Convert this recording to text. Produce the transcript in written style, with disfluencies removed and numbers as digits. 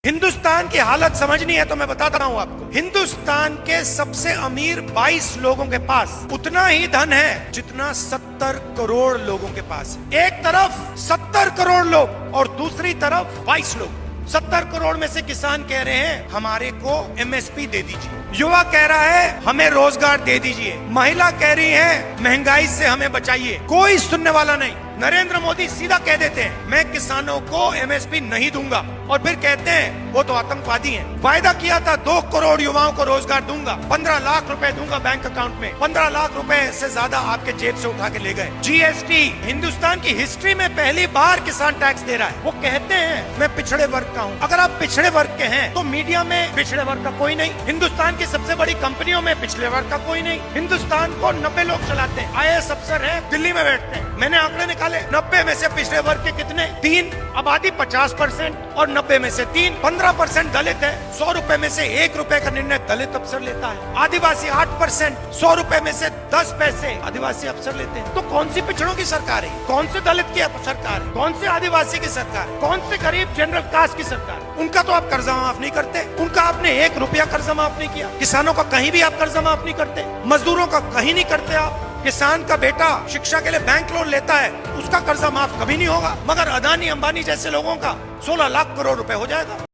हिंदुस्तान की हालत समझनी है तो मैं बताता हूं आपको। हिंदुस्तान के सबसे अमीर 22 लोगों के पास उतना ही धन है जितना 70 करोड़ लोगों के पास है। एक तरफ 70 करोड़ लोग और दूसरी तरफ 22 लोग। 70 करोड़ में से किसान कह रहे हैं हमारे को एमएसपी दे दीजिए, युवा कह रहा है हमें रोजगार दे दीजिए, महिला कह रही है महंगाई से हमें बचाइए। कोई सुनने वाला नहीं। नरेंद्र मोदी सीधा कह देते हैं मैं किसानों को एमएसपी नहीं दूंगा और फिर कहते हैं वो तो आतंकवादी हैं। वायदा किया था 2 करोड़ युवाओं को रोजगार दूंगा, 15 लाख रुपए दूंगा बैंक अकाउंट में, 15 लाख रुपए से ज्यादा आपके जेब से उठा के ले गए। जीएसटी, हिंदुस्तान की हिस्ट्री में पहली बार किसान टैक्स दे रहा है। वो कहते हैं मैं पिछड़े वर्ग का हूँ। अगर आप पिछड़े वर्ग के हैं तो मीडिया में पिछड़े वर्ग का कोई नहीं, हिंदुस्तान की सबसे बड़ी कंपनियों में पिछड़े वर्ग का कोई नहीं। हिंदुस्तान को 90 लोग चलाते हैं, IAS अफसर है, दिल्ली में बैठते हैं। मैंने आंकड़े निकाले, 90 में से पिछड़े वर्ग के कितने? 3, आबादी 50% और 90 में से 3, 15% दलित है। 100 रुपए में से 1 रुपए का निर्णय दलित अफसर लेता है। आदिवासी 8%, 100 रुपए में से 10 पैसे आदिवासी अफसर लेते हैं। तो कौन सी पिछड़ों की सरकार है? कौन से दलित की सरकार है? कौन से आदिवासी की सरकार है? कौन से गरीब जनरल कास्ट की सरकार है? उनका तो आप कर्जा माफ नहीं करते, उनका आपने 1 रुपया कर्जा माफ नहीं किया। किसानों का कहीं भी आप कर्जा माफ नहीं करते, मजदूरों का कहीं नहीं करते आप। किसान का बेटा शिक्षा के लिए बैंक लोन लेता है, उसका कर्जा माफ कभी नहीं होगा, मगर अदानी अंबानी जैसे लोगों का 16 लाख करोड़ रुपए हो जाएगा।